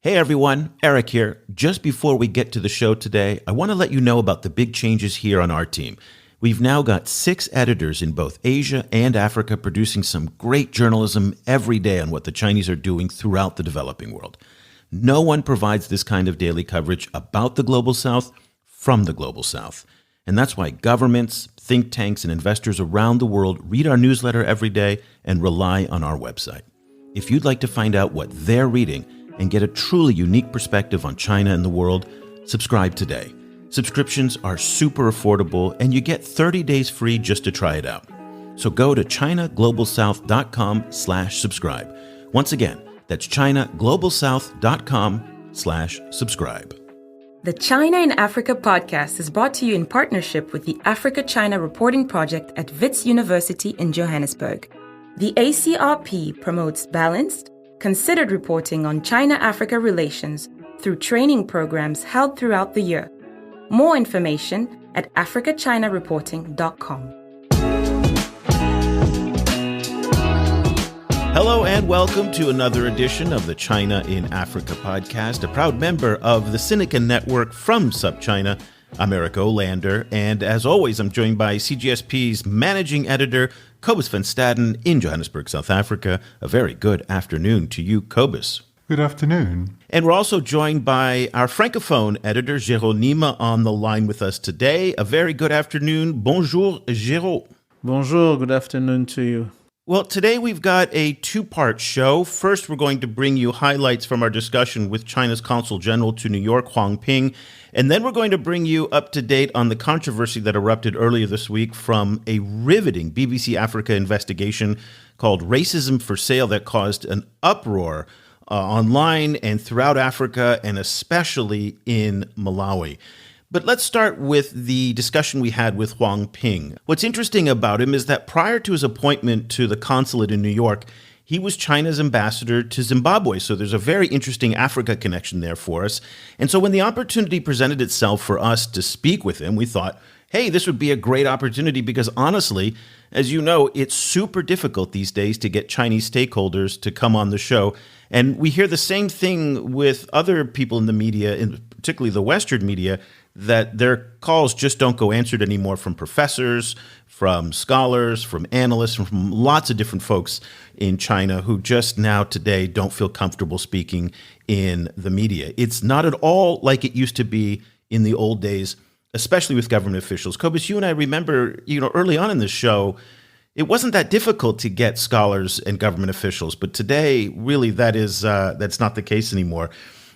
Hey everyone, Eric here. Just before we get to the show today, I want to let you know about the big changes here on our team. We've now got 6 editors in both Asia and Africa producing some great journalism every day on what the Chinese are doing throughout the developing world. No one provides this kind of daily coverage about the Global South from the Global South. And that's why governments, think tanks, and investors around the world read our newsletter every day and rely on our website. If you'd like to find out what they're reading and get a truly unique perspective on China and the world, subscribe today. Subscriptions are super affordable, and you get 30 days free just to try it out. So go to ChinaGlobalSouth.com/subscribe. Once again, that's ChinaGlobalSouth.com/subscribe. The China in Africa podcast is brought to you in partnership with the Africa-China Reporting Project at Wits University in Johannesburg. The ACRP promotes balanced, considered reporting on China-Africa relations through training programs held throughout the year. More information at africachinareporting.com. Hello and welcome to another edition of the China in Africa podcast, a proud member of the Sinica Network from SupChina. I'm Eric Olander, and as always, I'm joined by CGSP's managing editor, Cobus van Staden in Johannesburg, South Africa. A very good afternoon to you, Cobus. Good afternoon. And we're also joined by our Francophone Editor Geraud Neema on the line with us today. A very good afternoon. Bonjour, Geraud. Bonjour, good afternoon to you. Well, today we've got a 2-part show. First, we're going to bring you highlights from our discussion with China's Consul General to New York, Huang Ping. And then we're going to bring you up to date on the controversy that erupted earlier this week from a riveting BBC Africa investigation called Racism for Sale that caused an uproar online and throughout Africa, and especially in Malawi. But let's start with the discussion we had with Huang Ping. What's interesting about him is that prior to his appointment to the consulate in New York, he was China's ambassador to Zimbabwe. So there's a very interesting Africa connection there for us. And so when the opportunity presented itself for us to speak with him, we thought, hey, this would be a great opportunity because honestly, as you know, it's super difficult these days to get Chinese stakeholders to come on the show. And we hear the same thing with other people in the media, particularly the Western media, that their calls just don't go answered anymore from professors, from scholars, from analysts, from lots of different folks in China who just now today don't feel comfortable speaking in the media. It's not at all like it used to be in the old days, especially with government officials. Cobus, you and I remember, early on in the show, it wasn't that difficult to get scholars and government officials, but today, really, that's not the case anymore.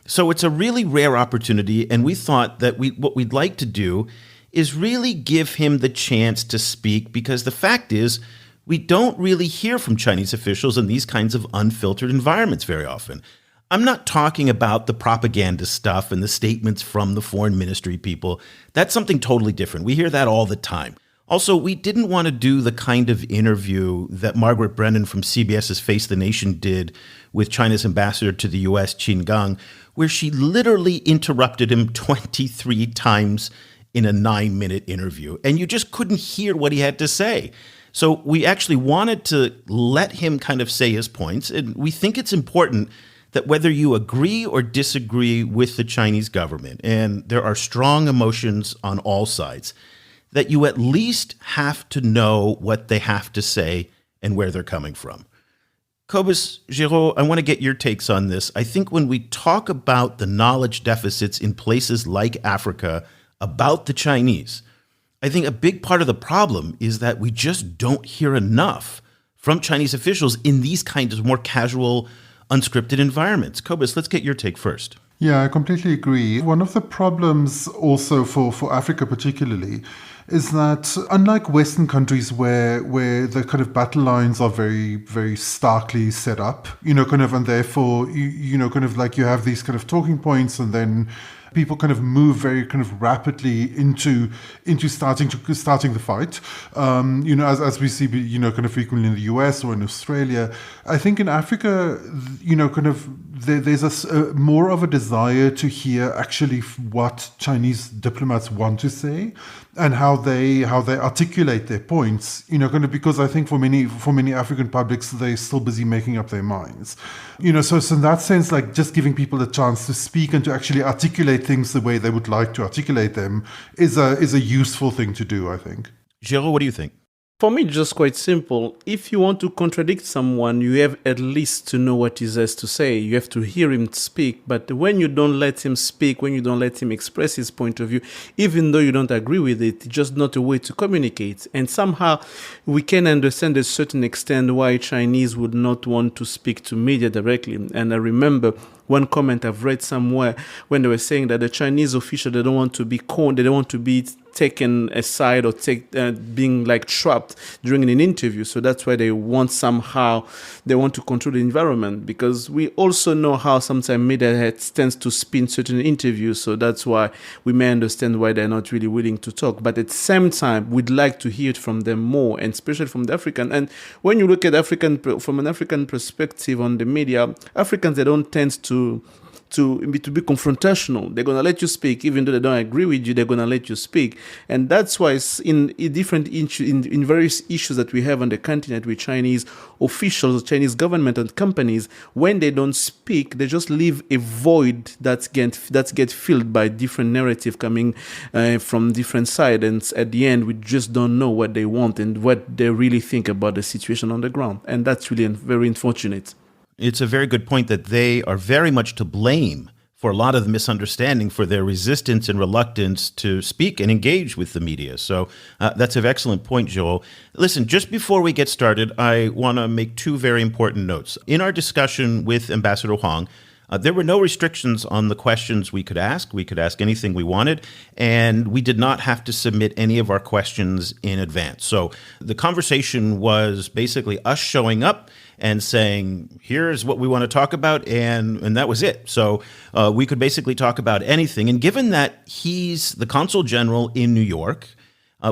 So it's a really rare opportunity, and we thought that what we'd like to do is really give him the chance to speak, because the fact is we don't really hear from Chinese officials in these kinds of unfiltered environments very often. I'm not talking about the propaganda stuff and the statements from the foreign ministry people. That's something totally different. We hear that all the time. Also, we didn't want to do the kind of interview that Margaret Brennan from CBS's Face the Nation did with China's ambassador to the U.S, Qin, where she literally interrupted him 23 times in a 9-minute interview, and you just couldn't hear what he had to say. So we actually wanted to let him kind of say his points, and we think it's important that whether you agree or disagree with the Chinese government, and there are strong emotions on all sides, that you at least have to know what they have to say and where they're coming from. Cobus, Geraud, I want to get your takes on this. I think when we talk about the knowledge deficits in places like Africa about the Chinese, I think a big part of the problem is that we just don't hear enough from Chinese officials in these kinds of more casual, unscripted environments. Cobus, let's get your take first. Yeah, I completely agree. One of the problems also for Africa particularly is that unlike Western countries where the kind of battle lines are very, very starkly set up, and therefore, like you have these kind of talking points and then people kind of move very kind of rapidly into starting the fight. As we see, kind of frequently in the US or in Australia. I think in Africa, there's more of a desire to hear actually what Chinese diplomats want to say and how they articulate their points. Because I think for many African publics, they're still busy making up their minds. So in that sense, like just giving people a chance to speak and to actually articulate things the way they would like to articulate them is a useful thing to do, I think. Geraud, what do you think? For me, it's just quite simple. If you want to contradict someone, you have at least to know what he has to say. You have to hear him speak. But when you don't let him speak, when you don't let him express his point of view, even though you don't agree with it, it's just not a way to communicate. And somehow we can understand to a certain extent why Chinese would not want to speak to media directly. And I remember one comment I've read somewhere when they were saying that the Chinese officials, they don't want to be conned, they don't want to be taken aside or being like trapped during an interview. So that's why they want to control the environment, because we also know how sometimes media tends to spin certain interviews. So that's why we may understand why they're not really willing to talk. But at the same time, we'd like to hear it from them more, and especially from the African. And when you look at from an African perspective on the media, Africans, they don't tend to be confrontational. They're going to let you speak. Even though they don't agree with you, they're going to let you speak. And that's why in different in various issues that we have on the continent with Chinese officials, Chinese government and companies, when they don't speak, they just leave a void that gets filled by different narrative coming from different sides. And at the end, we just don't know what they want and what they really think about the situation on the ground. And that's really very unfortunate. It's a very good point that they are very much to blame for a lot of the misunderstanding, for their resistance and reluctance to speak and engage with the media. So that's an excellent point, Joel. Listen, just before we get started, I want to make two very important notes. In our discussion with Ambassador Huang, there were no restrictions on the questions we could ask. We could ask anything we wanted, and we did not have to submit any of our questions in advance. So the conversation was basically us showing up and saying, here's what we want to talk about, and that was it. So we could basically talk about anything. And given that he's the Consul General in New York,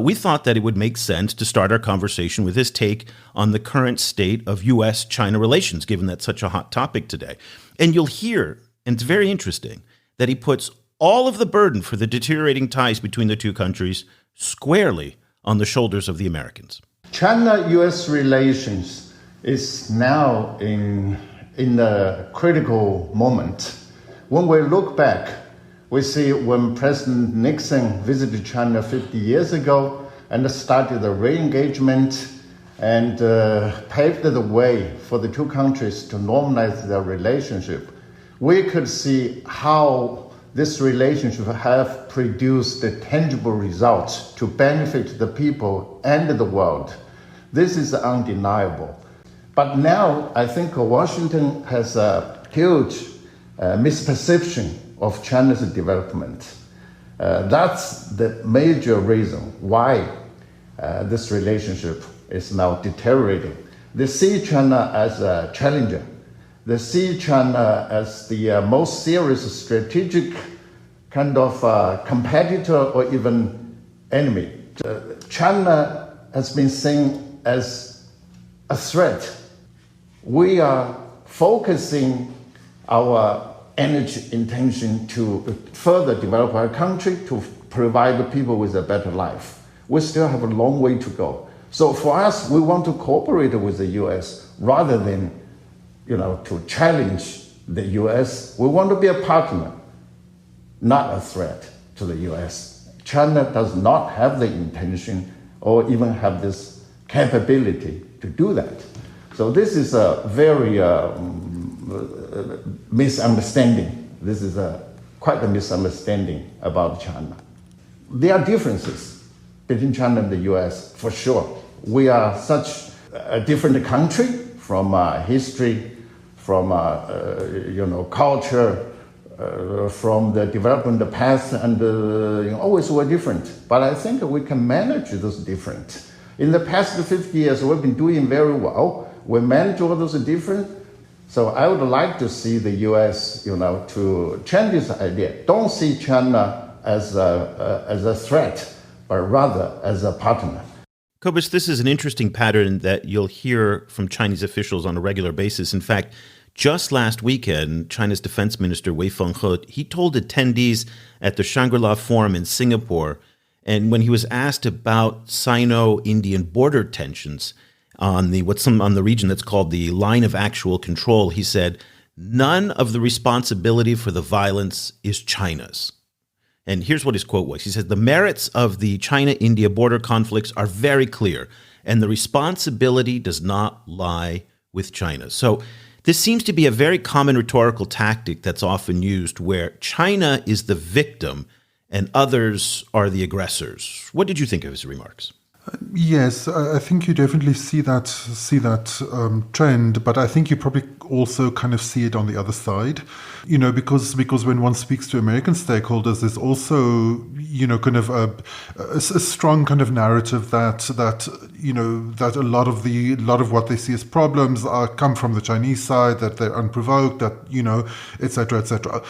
we thought that it would make sense to start our conversation with his take on the current state of U.S. China relations, given that's such a hot topic today. And you'll hear, and it's very interesting, that he puts all of the burden for the deteriorating ties between the two countries squarely on the shoulders of the Americans. China-U.S. relations is now in a critical moment. When we look back, we see when President Nixon visited China 50 years ago and started the re-engagement and paved the way for the two countries to normalize their relationship, we could see how this relationship have produced the tangible results to benefit the people and the world. This is undeniable. But now I think Washington has a huge misperception of China's development. That's the major reason why this relationship is now deteriorating. They see China as a challenger. They see China as the most serious strategic kind of competitor or even enemy. China has been seen as a threat. We are focusing our energy intention to further develop our country, to provide the people with a better life. We still have a long way to go. So for us, we want to cooperate with the U.S. rather than, to challenge the U.S. We want to be a partner, not a threat to the U.S. China does not have the intention or even have this capability to do that. So this is a very misunderstanding. This is quite a misunderstanding about China. There are differences between China and the U.S. for sure. We are such a different country from history, from culture, from the development path, and always we're different. But I think we can manage those different. In the past 50 years, we've been doing very well. We manage all those different. So I would like to see the U.S., to change this idea. Don't see China as a threat, but rather as a partner. Cobus, this is an interesting pattern that you'll hear from Chinese officials on a regular basis. In fact, Just last weekend, China's Defense Minister Wei Fenghe, he told attendees at the Shangri-La Forum in Singapore, and when he was asked about Sino-Indian border tensions on the region that's called the line of actual control, he said, "None of the responsibility for the violence is China's." And here's what his quote was. He said, "The merits of the China-India border conflicts are very clear, and the responsibility does not lie with China." So this seems to be a very common rhetorical tactic that's often used, where China is the victim and others are the aggressors. What did you think of his remarks? Yes, I think you definitely see that trend, but I think you probably also kind of see it on the other side, because when one speaks to American stakeholders, there's also kind of a strong kind of narrative that a lot of what they see as problems come from the Chinese side, that they're unprovoked, that et cetera, et cetera.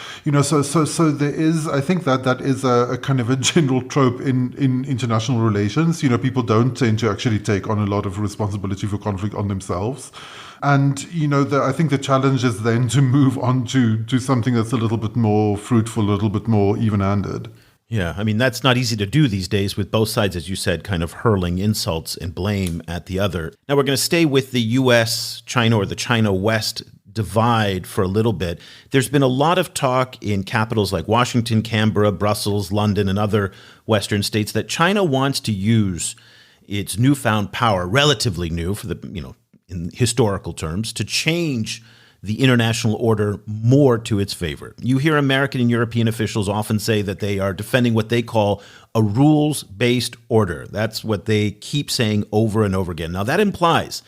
So there is, I think that is a kind of a general trope in international relations. People don't tend to actually take on a lot of responsibility for conflict on themselves. And, I think the challenge is then to move on to something that's a little bit more fruitful, a little bit more even-handed. Yeah, I mean, that's not easy to do these days with both sides, as you said, kind of hurling insults and blame at the other. Now, we're going to stay with the U.S. China or the China-West divide for a little bit. There's been a lot of talk in capitals like Washington, Canberra, Brussels, London, and other Western states that China wants to use its newfound power, relatively new for the, in historical terms, to change the international order more to its favor. You hear American and European officials often say that they are defending what they call a rules-based order. That's what they keep saying over and over again. Now, that implies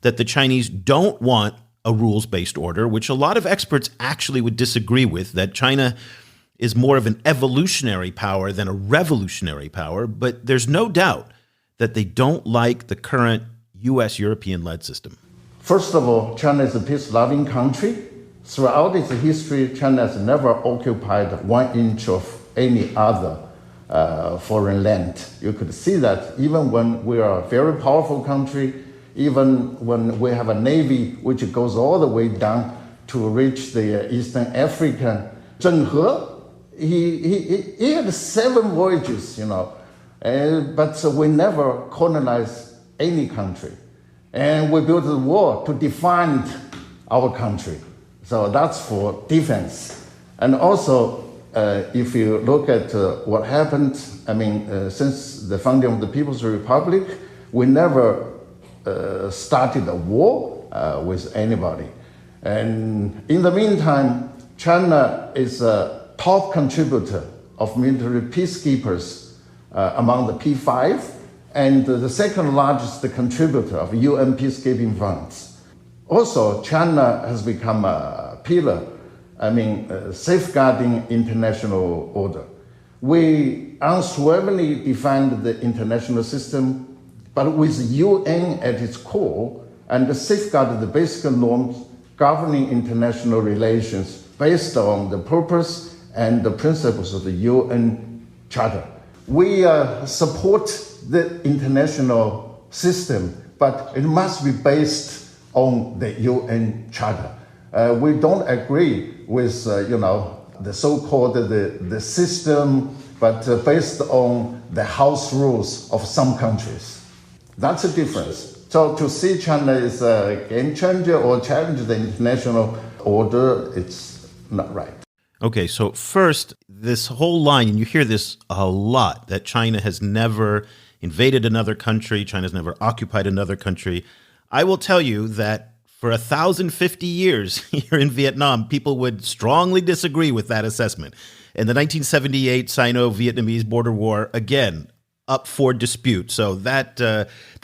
that the Chinese don't want a rules-based order, which a lot of experts actually would disagree with, that China is more of an evolutionary power than a revolutionary power. But there's no doubt that they don't like the current U.S. European-led system. First of all, China is a peace-loving country. Throughout its history, China has never occupied 1 inch of any other foreign land. You could see that even when we are a very powerful country, even when we have a navy which goes all the way down to reach the Eastern Africa. Zheng He had 7 voyages, but we never colonized any country. And we built a wall to defend our country. So that's for defense. And also, if you look at what happened, since the founding of the People's Republic, we never started a war with anybody. And in the meantime, China is a top contributor of military peacekeepers among the P5, and the second largest contributor of UN peacekeeping funds. Also, China has become a pillar, safeguarding international order. We unswervingly defend the international system, but with UN at its core, and safeguard the basic norms governing international relations based on the purpose and the principles of the UN Charter. We support the international system, but it must be based on the UN Charter. We don't agree with the so-called the system, but based on the house rules of some countries. That's a difference. So to see China is a game changer or challenge the international order, it's not right. Okay, so first, this whole line, and you hear this a lot, that China has never invaded another country, China's never occupied another country. I will tell you that for 1,050 years here in Vietnam, people would strongly disagree with that assessment. In the 1978 Sino-Vietnamese border war, again, up for dispute. So that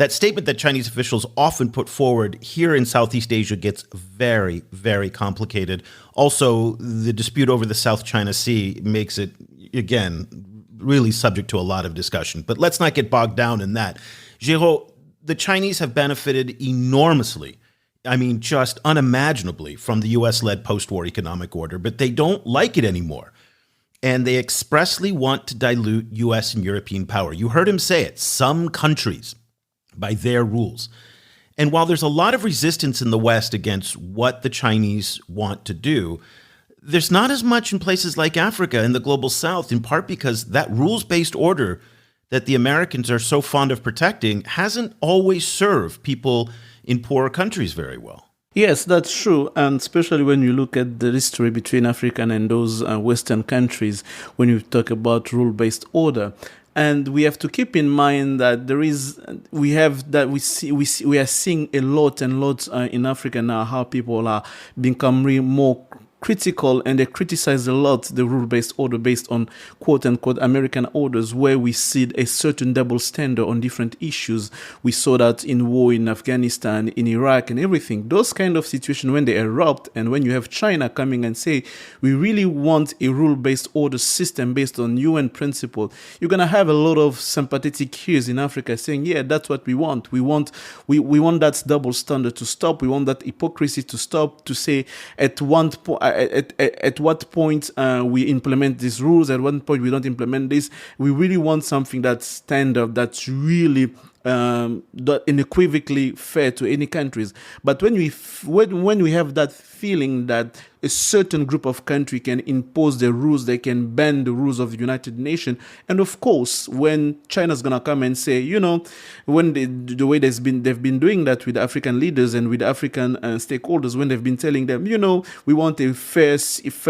statement that Chinese officials often put forward here in Southeast Asia gets very, very complicated. Also, the dispute over the South China Sea makes it, again, really subject to a lot of discussion. But let's not get bogged down in that. Geraud, the Chinese have benefited enormously, just unimaginably, from the U.S.-led post-war economic order, but they don't like it anymore. And they expressly want to dilute U.S. and European power. You heard him say it, some countries, by their rules. And while there's a lot of resistance in the West against what the Chinese want to do, there's not as much in places like Africa and the global South, in part because that rules-based order that the Americans are so fond of protecting hasn't always served people in poorer countries very well. Yes, that's true. And especially when you look at the history between African and those Western countries, when you talk about rule-based order. And we have to keep in mind that we are seeing a lot in Africa now, how people are becoming more critical, and they criticize a lot the rule-based order based on quote-unquote American orders, where we see a certain double standard on different issues. We saw that in war in Afghanistan, in Iraq, and everything. Those kind of situations, when they erupt, and when you have China coming and say, we really want a rule-based order system based on UN principle, you're going to have a lot of sympathetic ears in Africa saying, yeah, that's what we want. We want that double standard to stop. We want that hypocrisy to stop, to say at what point we implement these rules, at what point we don't implement this. We really want something that's standard, that's really unequivocally fair to any countries. But when we have that feeling that a certain group of country can impose the rules, they can bend the rules of the United Nations, and of course, when China's gonna come and say, when the way they've been doing that with African leaders and with African stakeholders, when they've been telling them, we want a fair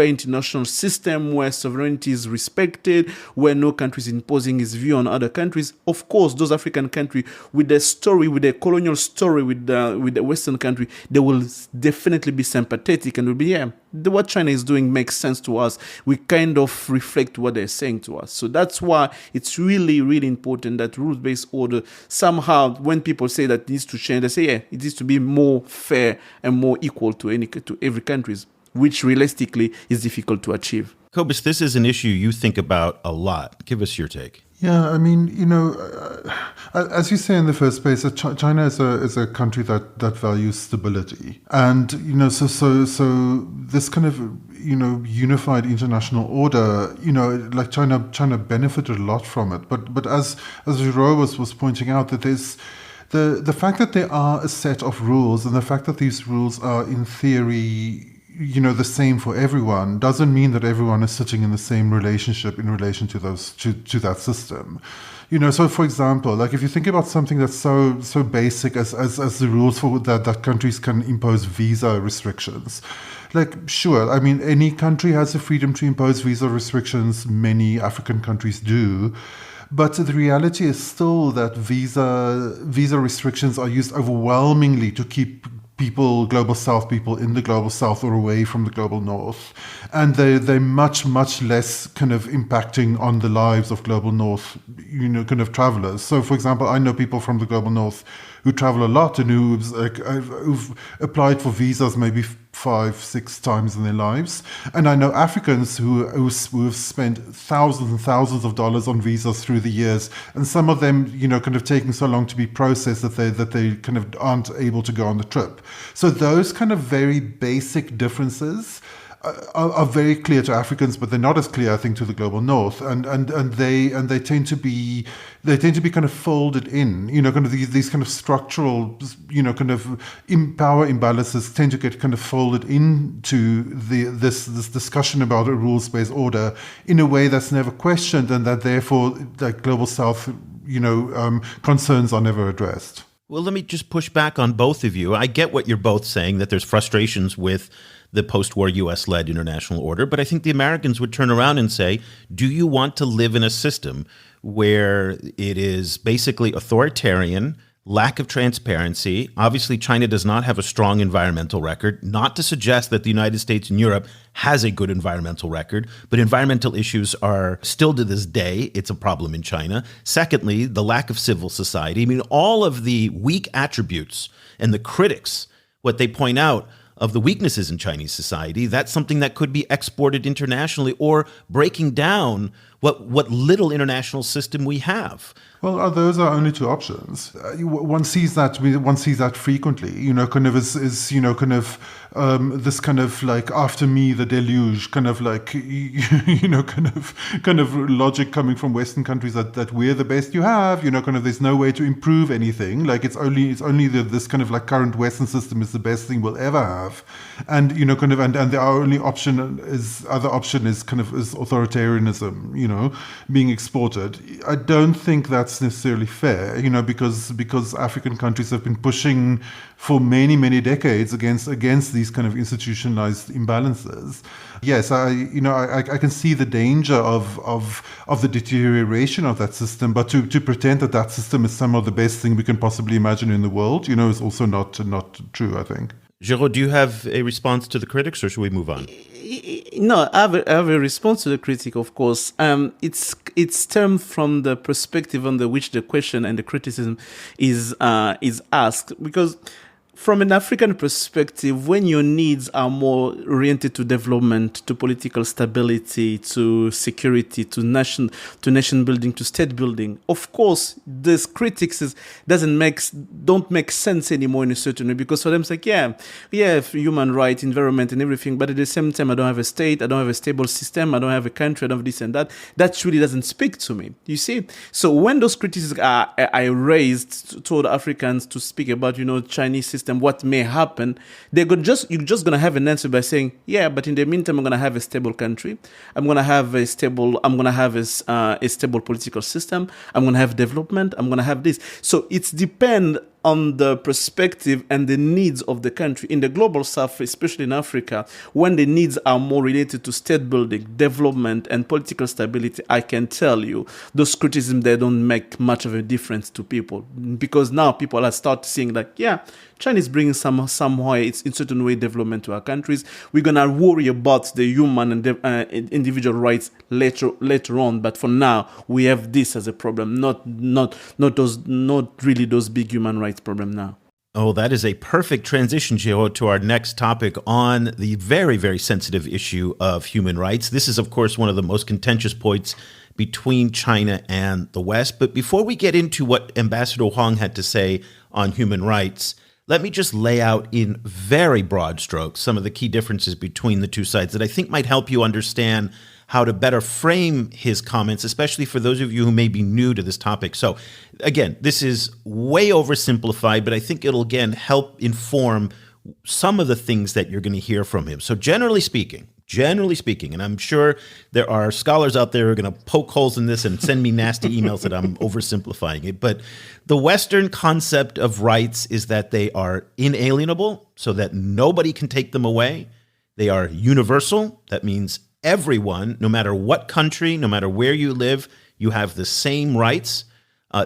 international system where sovereignty is respected, where no country is imposing its view on other countries. Of course, those African countries, with their colonial story with the Western country, they will definitely be sympathetic and will be, what China is doing makes sense to us. We kind of reflect what they're saying to us. So that's why it's really, really important that rules-based order, somehow, when people say that it needs to change, they say, it needs to be more fair and more equal to every country, which realistically is difficult to achieve. Cobus, this is an issue you think about a lot. Give us your take. Yeah, I mean, as you say in the first place, China is a country that values stability, and so this kind of unified international order, like China benefited a lot from it. But as Geraud was pointing out, that there's the fact that there are a set of rules, and the fact that these rules are in theory the same for everyone, doesn't mean that everyone is sitting in the same relationship in relation to that system. So for example, like if you think about something that's so basic as the rules for that countries can impose visa restrictions. Like, sure, I mean, any country has the freedom to impose visa restrictions. Many African countries do. But the reality is still that visa restrictions are used overwhelmingly to keep global South people in the global South or away from the global North. And they're much, much less kind of impacting on the lives of global North, kind of travelers. So, for example, I know people from the global North who travel a lot and who've applied for visas maybe 5-6 times in their lives. And I know Africans who have spent thousands and thousands of dollars on visas through the years, and some of them, kind of taking so long to be processed that they kind of aren't able to go on the trip. So those kind of very basic differences are very clear to Africans, but they're not as clear, I think, to the global North, and they tend to be kind of folded in, kind of these kind of structural, kind of power imbalances tend to get kind of folded into this discussion about a rules-based order in a way that's never questioned, and that therefore that global South, concerns are never addressed. Well, let me just push back on both of you. I get what you're both saying, that there's frustrations with the post-war U.S.-led international order, but I think the Americans would turn around and say, do you want to live in a system where it is basically authoritarian, lack of transparency? Obviously, China does not have a strong environmental record, not to suggest that the United States and Europe has a good environmental record, but environmental issues are still to this day, it's a problem in China. Secondly, the lack of civil society. I mean, all of the weak attributes and the critics, what they point out of the weaknesses in Chinese society, that's something that could be exported internationally or breaking down what little international system we have. Well, those are only two options. One sees that. One sees that frequently. Kind of is kind of this kind of like after me the deluge, kind of like kind of logic coming from Western countries that we're the best you have. Kind of there's no way to improve anything. Like it's only this kind of like current Western system is the best thing we'll ever have, and kind of and the only option is kind of is authoritarianism. Being exported. I don't think that's necessarily fair, because African countries have been pushing for many, many decades against these kind of institutionalized imbalances. Yes, I can see the danger of the deterioration of that system, but to pretend that system is somehow the best thing we can possibly imagine in the world, is also not true, I think. Geraud, do you have a response to the critics, or should we move on? No, I have a response to the critic, of course. It's stemmed from the perspective under which the question and the criticism is asked, because from an African perspective, when your needs are more oriented to development, to political stability, to security, to nation building, to state building, of course, this critics don't make sense anymore in a certain way, because for them it's like, yeah, human rights, environment, and everything, but at the same time, I don't have a state, I don't have a stable system, I don't have a country, I don't have this and that. That really doesn't speak to me. You see, so when those criticisms are raised toward Africans to speak about, Chinese system, what may happen, you're just going to have an answer by saying, yeah, but in the meantime, I'm going to have a stable country. I'm going to have a stable political system. I'm going to have development. I'm going to have this. So it's depend on the perspective and the needs of the country. In the global south, especially in Africa, when the needs are more related to state building, development, and political stability, I can tell you, those criticisms, they don't make much of a difference to people, because now people are start seeing like, yeah, China is bringing some way, it's in certain way development to our countries. We're gonna worry about the human and individual rights later on, but for now we have this as a problem, not really those big human rights problem now. Oh, that is a perfect transition, Geraud, to our next topic on the very, very sensitive issue of human rights. This is, of course, one of the most contentious points between China and the West. But before we get into what Ambassador Huang had to say on human rights, let me just lay out in very broad strokes some of the key differences between the two sides that I think might help you understand how to better frame his comments, especially for those of you who may be new to this topic. So again, this is way oversimplified, but I think it'll again help inform some of the things that you're going to hear from him. So generally speaking, and I'm sure there are scholars out there who are going to poke holes in this and send me nasty emails that I'm oversimplifying it, but the Western concept of rights is that they are inalienable, so that nobody can take them away. They are universal. That means everyone, no matter what country, no matter where you live, you have the same rights.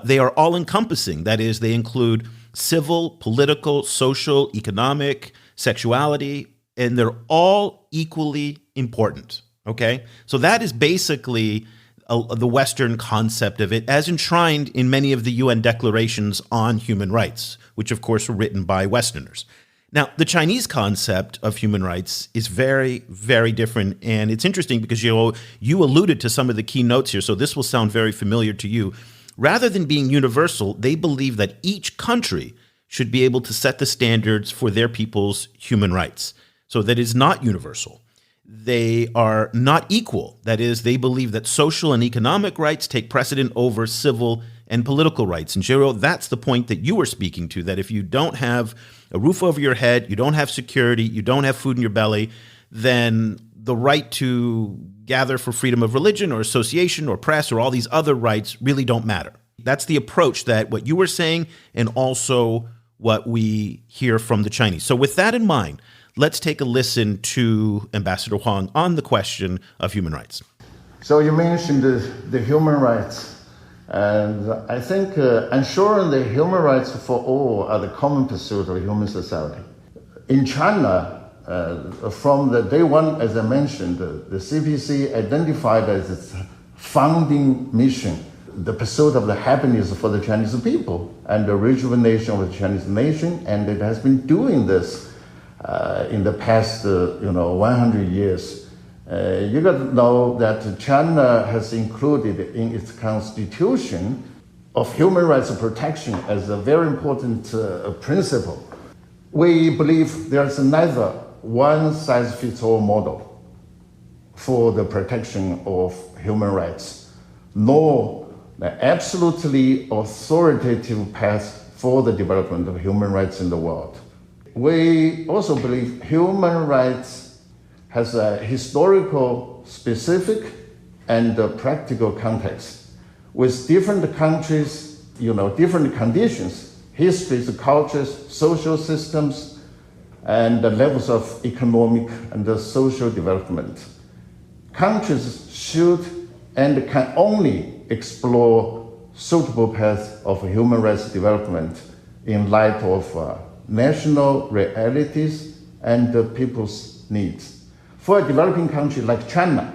They are all-encompassing. That is, they include civil, political, social, economic, sexuality, and they're all equally important, okay? So that is basically the Western concept of it, as enshrined in many of the UN declarations on human rights, which of course were written by Westerners. Now, the Chinese concept of human rights is very, very different, and it's interesting because you alluded to some of the key notes here, so this will sound very familiar to you. Rather than being universal, they believe that each country should be able to set the standards for their people's human rights. So that is not universal. They are not equal. That is, they believe that social and economic rights take precedent over civil and political rights. And Geraud, that's the point that you were speaking to, that if you don't have a roof over your head, you don't have security, you don't have food in your belly, then the right to gather for freedom of religion or association or press or all these other rights really don't matter. That's the approach that what you were saying and also what we hear from the Chinese. So with that in mind, let's take a listen to Ambassador Huang on the question of human rights. So you mentioned the human rights, and I think ensuring the human rights for all are the common pursuit of human society. In China, from the day one, as I mentioned, the CPC identified as its founding mission the pursuit of the happiness for the Chinese people and the rejuvenation of the Chinese nation, and it has been doing this in the past 100 years. You got to know that China has included in its constitution of human rights protection as a very important principle. We believe there's neither one-size-fits-all model for the protection of human rights, nor the absolutely authoritative path for the development of human rights in the world. We also believe human rights has a historical, specific, and practical context. With different countries, different conditions, histories, cultures, social systems, and the levels of economic and social development. Countries should and can only explore suitable paths of human rights development in light of national realities and people's needs. For a developing country like China,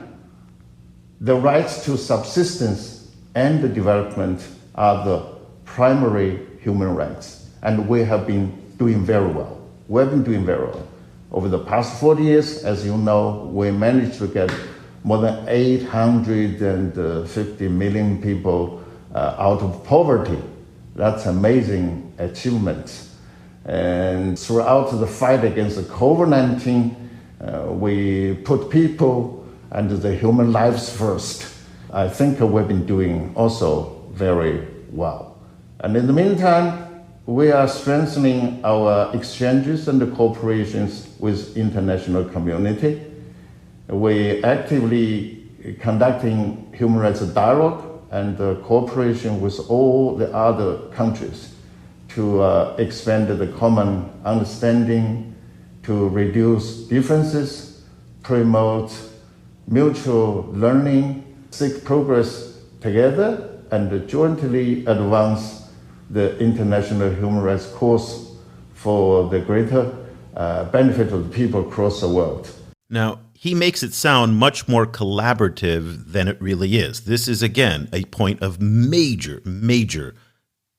the rights to subsistence and development are the primary human rights. And we have been doing very well. Over the past 40 years, as you know, we managed to get more than 850 million people out of poverty. That's amazing achievement. And throughout the fight against the COVID-19, we put people and the human lives first. I think we've been doing also very well. And in the meantime, we are strengthening our exchanges and cooperations with international community. We actively conducting human rights dialogue and cooperation with all the other countries to expand the common understanding, to reduce differences, promote mutual learning, seek progress together, and jointly advance the international human rights cause for the greater benefit of the people across the world. Now, he makes it sound much more collaborative than it really is. This is, again, a point of major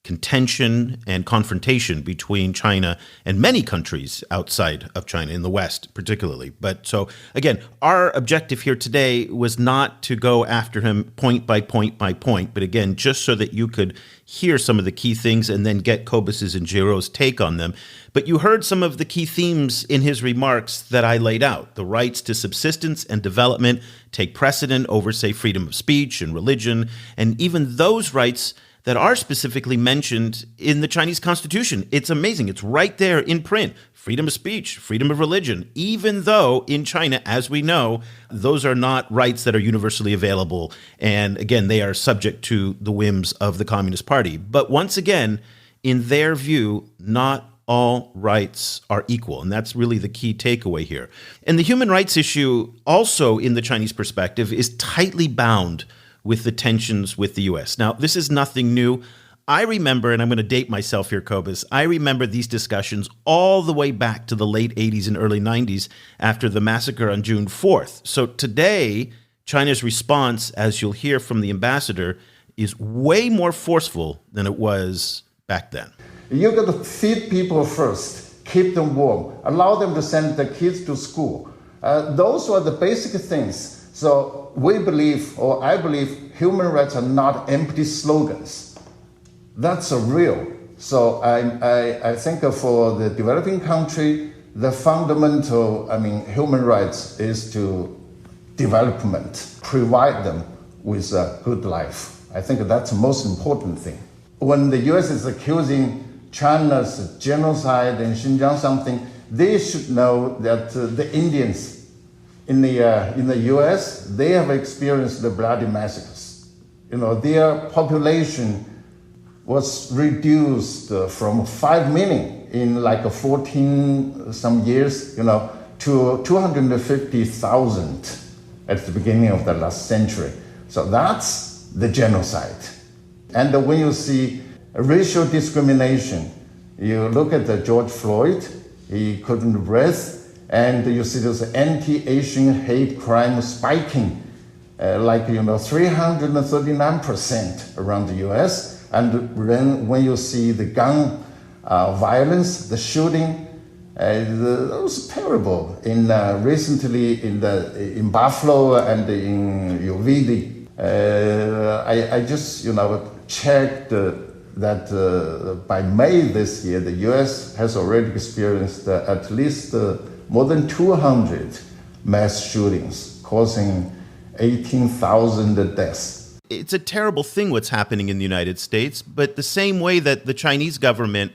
contention and confrontation between China and many countries outside of China, in the West particularly. But so, again, our objective here today was not to go after him point by point by point, but again, just so that you could hear some of the key things and then get Cobus's and Geraud's take on them. But you heard some of the key themes in his remarks that I laid out. The rights to subsistence and development take precedent over, say, freedom of speech and religion, and even those rights that are specifically mentioned in the Chinese constitution. It's amazing. It's right there in print. Freedom of speech, freedom of religion, even though in China, as we know, those are not rights that are universally available. And again, they are subject to the whims of the Communist Party. But once again, in their view, not all rights are equal. And that's really the key takeaway here. And the human rights issue, also in the Chinese perspective, is tightly bound with the tensions with the U.S. Now, this is nothing new. I remember, and I'm going to date myself here, Cobus, I remember these discussions all the way back to the late 80s and early 90s after the massacre on June 4th. So today, China's response, as you'll hear from the ambassador, is way more forceful than it was back then. You got to feed people first, keep them warm, allow them to send their kids to school. Those are the basic things. So we believe, or I believe, human rights are not empty slogans. That's real. So I think for the developing country, the fundamental, human rights is to development, provide them with a good life. I think that's the most important thing. When the U.S. is accusing China's genocide in Xinjiang something, they should know that the Indians in the U.S., they have experienced the bloody massacres. Their population was reduced from 5 million in 14 some years, to 250,000 at the beginning of the last century. So that's the genocide. And when you see racial discrimination, you look at George Floyd, he couldn't breathe, and you see this anti-Asian hate crime spiking, 339% around the U.S. And then when you see the gun violence, the shooting, it was terrible. Recently in Buffalo and in Uvalde, I just, checked that by May this year, the U.S. has already experienced at least more than 200 mass shootings, causing 18,000 deaths. It's a terrible thing what's happening in the United States, but the same way that the Chinese government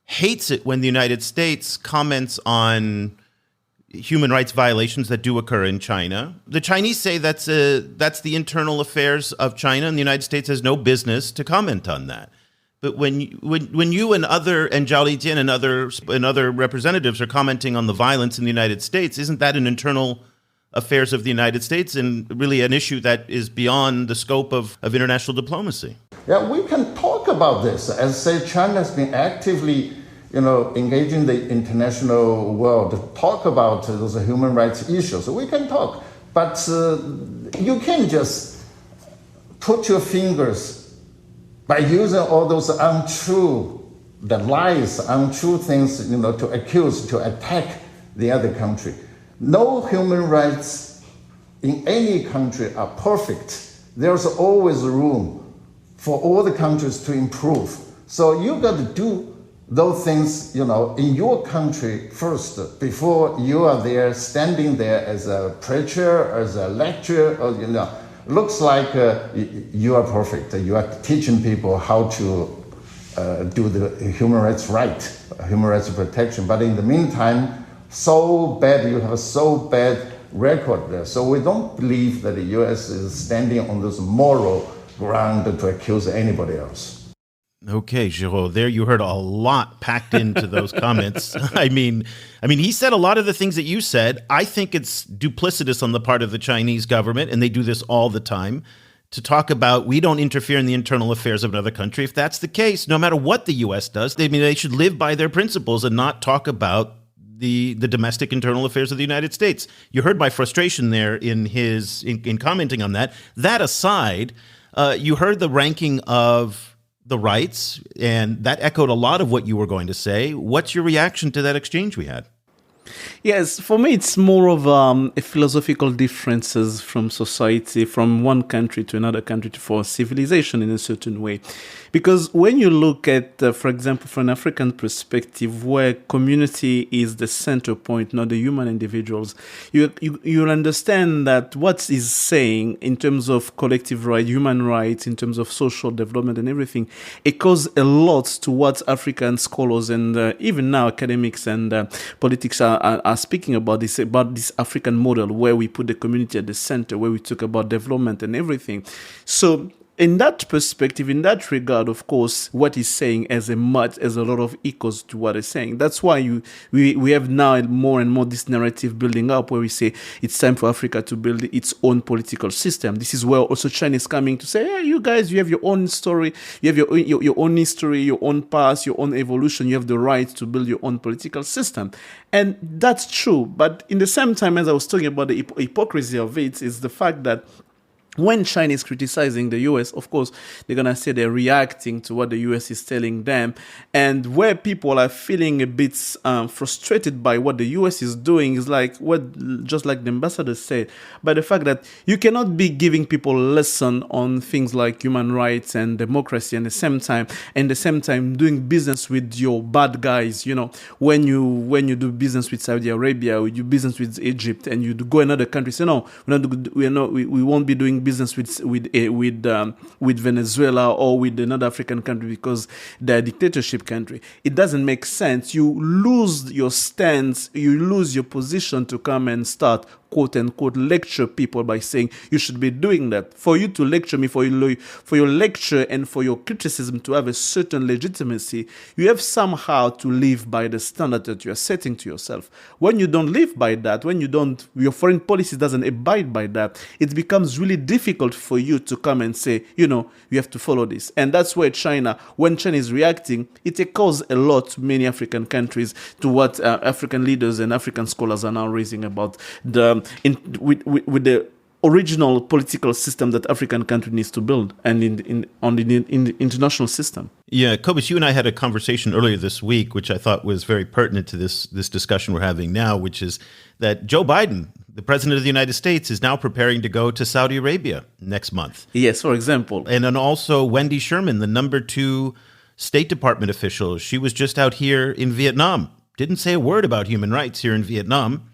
hates it when the United States comments on human rights violations that do occur in China. The Chinese say that's the internal affairs of China, and the United States has no business to comment on that. But when you and Zhao Lijian and other representatives are commenting on the violence in the United States, isn't that an internal affairs of the United States and really an issue that is beyond the scope of international diplomacy? Yeah, we can talk about this. As say, China has been actively engaging the international world to talk about those human rights issues. So we can talk, but you can't just put your fingers by using all those untrue things, to accuse, to attack the other country. No human rights in any country are perfect. There's always room for all the countries to improve. So you got to do those things, in your country first, before you are there, standing there as a preacher, as a lecturer, or, looks like you are perfect. You are teaching people how to do the human rights human rights protection. But in the meantime, you have a so bad record there. So we don't believe that the U.S. is standing on this moral ground to accuse anybody else. Okay, Geraud, there you heard a lot packed into those comments. I mean, he said a lot of the things that you said. I think it's duplicitous on the part of the Chinese government, and they do this all the time, to talk about we don't interfere in the internal affairs of another country. If that's the case, no matter what the U.S. does, they should live by their principles and not talk about the domestic internal affairs of the United States. You heard my frustration there in commenting on that. That aside, you heard the ranking of the rights, and that echoed a lot of what you were going to say. What's your reaction to that exchange we had? Yes, for me, it's more of a philosophical differences from society, from one country to another country for civilization in a certain way. Because when you look at, for example, from an African perspective, where community is the center point, not the human individuals, you'll understand that what is saying in terms of collective rights, human rights, in terms of social development and everything, it goes a lot to what African scholars and even now academics and politics are speaking about this African model where we put the community at the center, where we talk about development and everything. So in that perspective, in that regard, of course, what he's saying has a lot of echoes to what he's saying. That's why we have now more and more this narrative building up where we say it's time for Africa to build its own political system. This is where also China is coming to say, hey, you guys, you have your own story, you have your own history, your own past, your own evolution. You have the right to build your own political system. And that's true. But in the same time, as I was talking about the hypocrisy of it, is the fact that when China is criticizing the U.S., of course, they're going to say they're reacting to what the U.S. is telling them. And where people are feeling a bit frustrated by what the U.S. is doing is just like the ambassador said, by the fact that you cannot be giving people a lesson on things like human rights and democracy and at the same time doing business with your bad guys. When you do business with Saudi Arabia, or you do business with Egypt, and you go another country, say, no, we won't be doing business with Venezuela or with another African country because they're a dictatorship country. It doesn't make sense. You lose your stance, you lose your position to come and start quote unquote lecture people by saying you should be doing that. For you to lecture me, for your lecture and for your criticism to have a certain legitimacy, you have somehow to live by the standard that you are setting to yourself. When you don't live by that, your foreign policy doesn't abide by that, it becomes really difficult for you to come and say, you have to follow this. And that's where when China is reacting, it echoes a lot to many African countries, to what African leaders and African scholars are now raising about with the original political system that African country needs to build, and on the international system. Yeah, Cobus, you and I had a conversation earlier this week, which I thought was very pertinent to this discussion we're having now, which is that Joe Biden the president of the United States is now preparing to go to Saudi Arabia next month. Yes, for example. And then also Wendy Sherman, the number 2 State Department official, she was just out here in Vietnam. Didn't say a word about human rights here in Vietnam.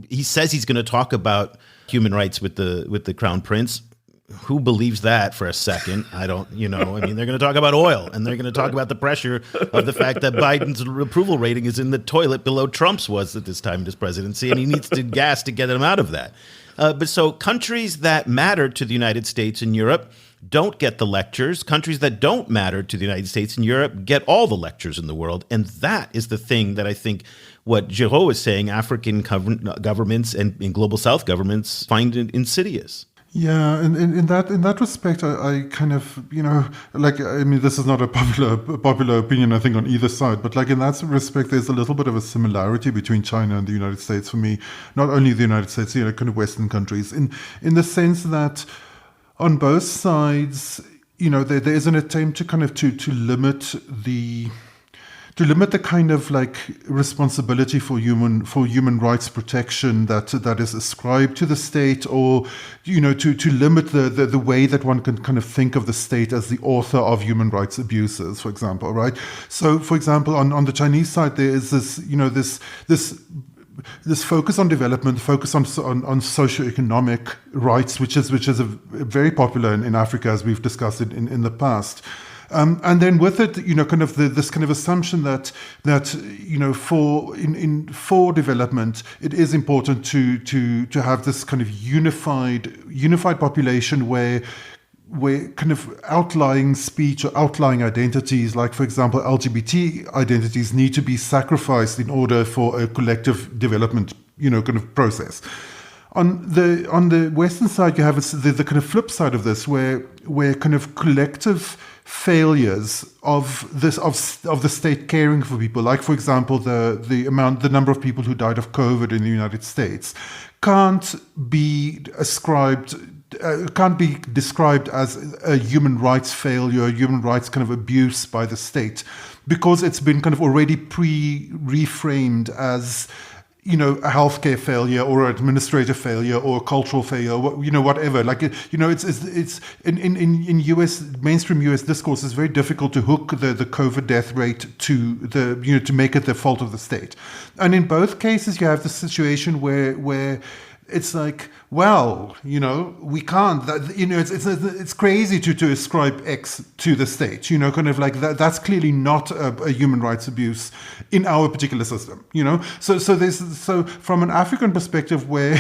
He says he's going to talk about human rights with the Crown Prince. Who believes that for a second? I don't, they're going to talk about oil, and they're going to talk about the pressure of the fact that Biden's approval rating is in the toilet below Trump's was at this time in his presidency, and he needs to gas to get him out of that. But so countries that matter to the United States and Europe don't get the lectures. Countries that don't matter to the United States and Europe get all the lectures in the world. And that is the thing that I think what Geraud is saying, African governments and global South governments find insidious. Yeah, and in that respect, I kind of, this is not a popular opinion, I think, on either side, but in that respect, there's a little bit of a similarity between China and the United States for me. Not only the United States, kind of Western countries, in the sense that on both sides, there is an attempt to kind of to limit the kind of responsibility for human rights protection that is ascribed to the state, or to limit the way that one can kind of think of the state as the author of human rights abuses, for example, right? So, for example, on the Chinese side, there is this focus on development, focus on socioeconomic rights, which is very popular in Africa, as we've discussed it in the past. And then with it, kind of this kind of assumption that for development, it is important to have this kind of unified population where kind of outlying speech or outlying identities, like, for example, LGBT identities, need to be sacrificed in order for a collective development, kind of process. On the Western side, you have the kind of flip side of this, where kind of collective failures of the state caring for people, like, for example, the number of people who died of COVID in the United States, can't be described as a human rights failure, human rights kind of abuse by the state, because it's been kind of already reframed as a healthcare failure or an administrative failure or a cultural failure, whatever. It's in US mainstream US discourse, it's very difficult to hook the COVID death rate to to make it the fault of the state. And in both cases, you have the situation where it's like, well, we can't. It's crazy to ascribe X to the state. Kind of like that. That's clearly not a human rights abuse in our particular system. So from an African perspective, where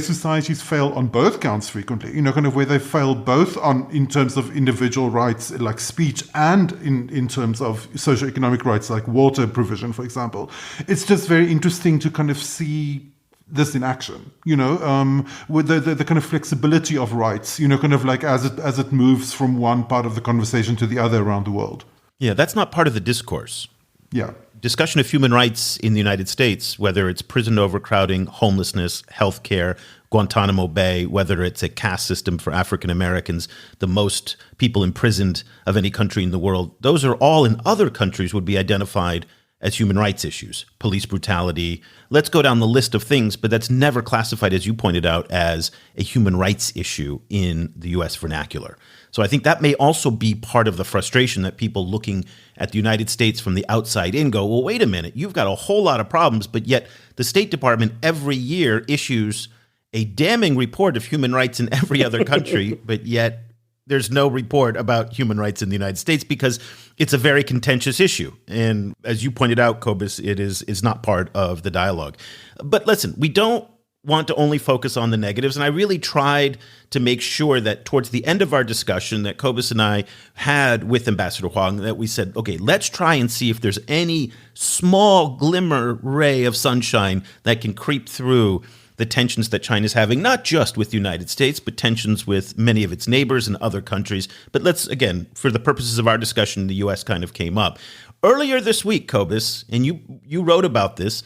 societies fail on both counts frequently. Kind of where they fail both in terms of individual rights, like speech, and in terms of socioeconomic rights, like water provision, for example. It's just very interesting to kind of see this in action, with the kind of flexibility of rights, kind of like as it moves from one part of the conversation to the other around the world. Yeah, that's not part of the discourse. Yeah. Discussion of human rights in the United States, whether it's prison overcrowding, homelessness, healthcare, Guantanamo Bay, whether it's a caste system for African Americans, the most people imprisoned of any country in the world, those are all in other countries would be identified as human rights issues, police brutality. Let's go down the list of things, but that's never classified, as you pointed out, as a human rights issue in the U.S. vernacular. So I think that may also be part of the frustration that people looking at the United States from the outside in go, well, wait a minute, you've got a whole lot of problems, but yet the State Department every year issues a damning report of human rights in every other country, but yet there's no report about human rights in the United States because it's a very contentious issue. And as you pointed out, Cobus, it is not part of the dialogue. But listen, we don't want to only focus on the negatives. And I really tried to make sure that towards the end of our discussion that Cobus and I had with Ambassador Huang, that we said, okay, let's try and see if there's any small glimmer ray of sunshine that can creep through the tensions that China's having, not just with the United States, but tensions with many of its neighbors and other countries. But let's, again, for the purposes of our discussion, the U.S. kind of came up. Earlier this week, Cobus, and you wrote about this,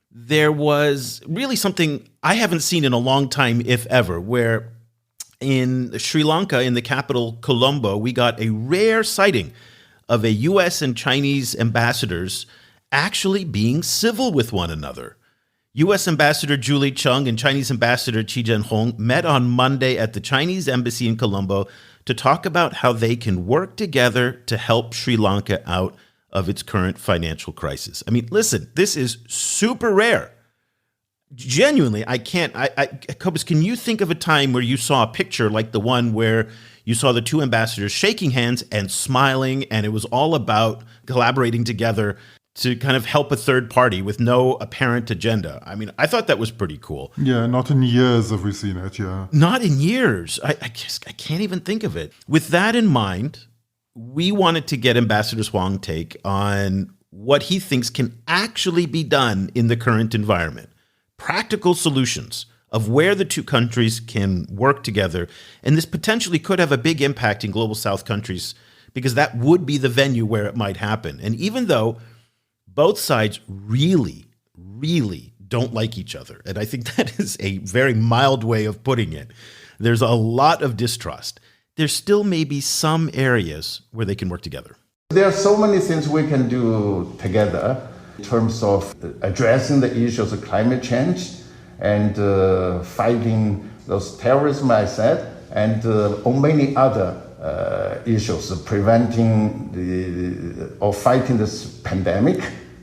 there was really something I haven't seen in a long time, if ever, where in Sri Lanka, in the capital Colombo, we got a rare sighting of a U.S. and Chinese ambassadors actually being civil with one another. U.S. Ambassador Julie Chung and Chinese Ambassador Qi Zhenhong met on Monday at the Chinese Embassy in Colombo to talk about how they can work together to help Sri Lanka out of its current financial crisis. I mean, listen, this is super rare. Genuinely, Cobus, can you think of a time where you saw a picture like the one where you saw the two ambassadors shaking hands and smiling, and it was all about collaborating together to kind of help a third party with no apparent agenda? I mean, I thought that was pretty cool. Yeah, not in years have we seen it, yeah. Not in years. I can't even think of it. With that in mind, we wanted to get Ambassador Huang's take on what he thinks can actually be done in the current environment. Practical solutions of where the two countries can work together. And this potentially could have a big impact in Global South countries because that would be the venue where it might happen. And even though both sides really, really don't like each other, and I think that is a very mild way of putting it, there's a lot of distrust. There still may be some areas where they can work together. There are so many things we can do together in terms of addressing the issues of climate change and fighting those terrorism, I said, and on many other issues, preventing or fighting this pandemic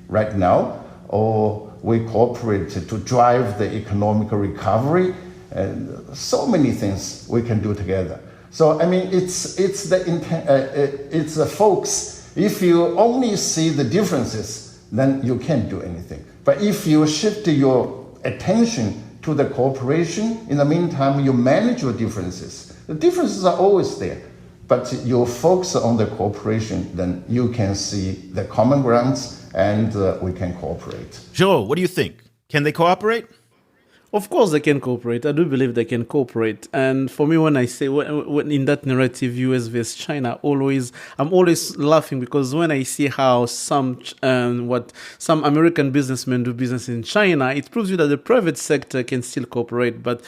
right now, or we cooperate to drive the economic recovery, and so many things we can do together. So I mean, it's the folks. If you only see the differences, then you can't do anything. But if you shift your attention to the cooperation, in the meantime, you manage your differences. The differences are always there, but you focus on the cooperation, then you can see the common grounds and we can cooperate. Geraud, what do you think? Can they cooperate? Of course they can cooperate. I do believe they can cooperate. And for me, when I say, when in that narrative, US vs China, I'm always laughing because when I see how some American businessmen do business in China, it proves you that the private sector can still cooperate. But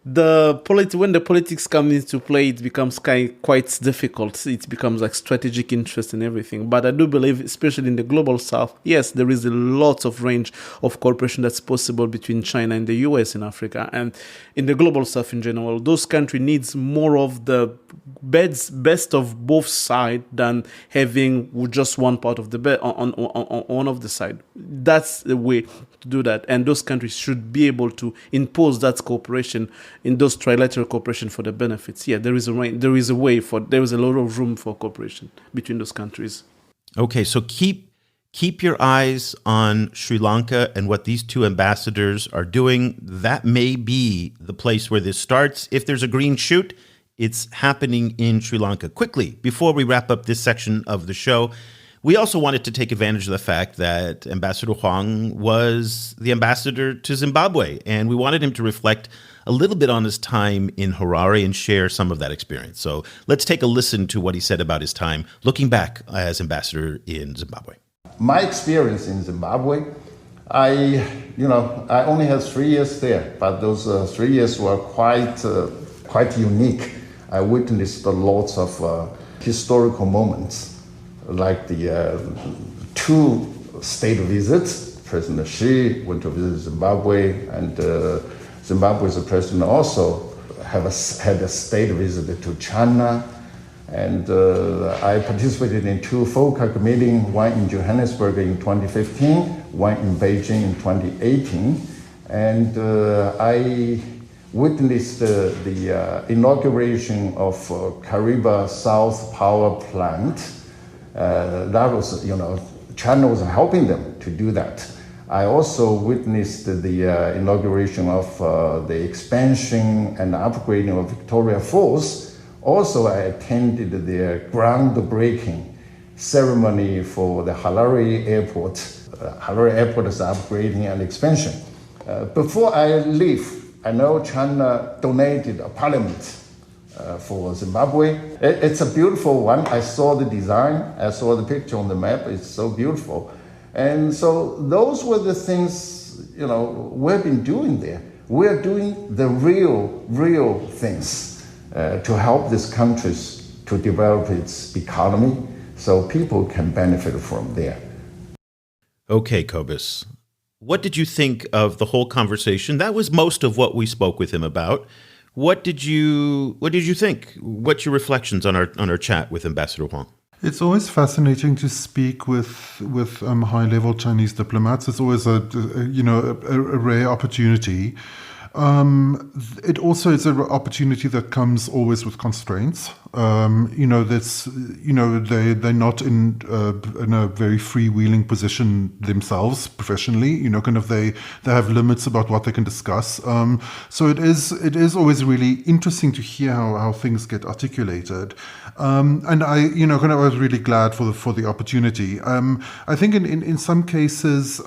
when the politics come into play, it becomes quite difficult. It becomes like strategic interest and everything. But I do believe, especially in the global south, yes, there is a lot of range of cooperation that's possible between China and the US in Africa. And in the global south in general, those countries needs more of the best of both sides than having just one part of the bed on one of the side. That's the way to do that. And those countries should be able to impose that cooperation in those trilateral cooperation for the benefits. Yeah, there is a lot of room for cooperation between those countries. Okay, so keep your eyes on Sri Lanka and what these two ambassadors are doing. That may be the place where this starts. If there's a green shoot, it's happening in Sri Lanka. Quickly, before we wrap up this section of the show, we also wanted to take advantage of the fact that Ambassador Huang was the ambassador to Zimbabwe, and we wanted him to reflect a little bit on his time in Harare and share some of that experience. So let's take a listen to what he said about his time looking back as ambassador in Zimbabwe. My experience in Zimbabwe, I only had 3 years there, but those 3 years were quite unique. I witnessed lots of historical moments, like the 2 state visits. President Xi went to visit Zimbabwe, and Zimbabwe's president also had a state visit to China. And I participated in 2 FOCAC meetings, one in Johannesburg in 2015, one in Beijing in 2018. And I witnessed the inauguration of Kariba South Power Plant. That was, China was helping them to do that. I also witnessed the inauguration of the expansion and upgrading of Victoria Falls. Also, I attended the groundbreaking ceremony for the Harare Airport. Harare Airport is upgrading and expansion. Before I leave, I know China donated a parliament for Zimbabwe. It's a beautiful one. I saw the design. I saw the picture on the map. It's so beautiful. And so those were the things, we've been doing there. We're doing the real things to help these countries to develop its economy so people can benefit from there. Okay, Cobus. What did you think of the whole conversation? That was most of what we spoke with him about. What did you think? What's your reflections on our chat with Ambassador Huang? It's always fascinating to speak with high-level Chinese diplomats. It's always a rare opportunity. It also is an opportunity that comes always with constraints. They're not in a very freewheeling position themselves professionally. They have limits about what they can discuss. So it is always really interesting to hear how things get articulated. And I was really glad for the opportunity. I think in some cases.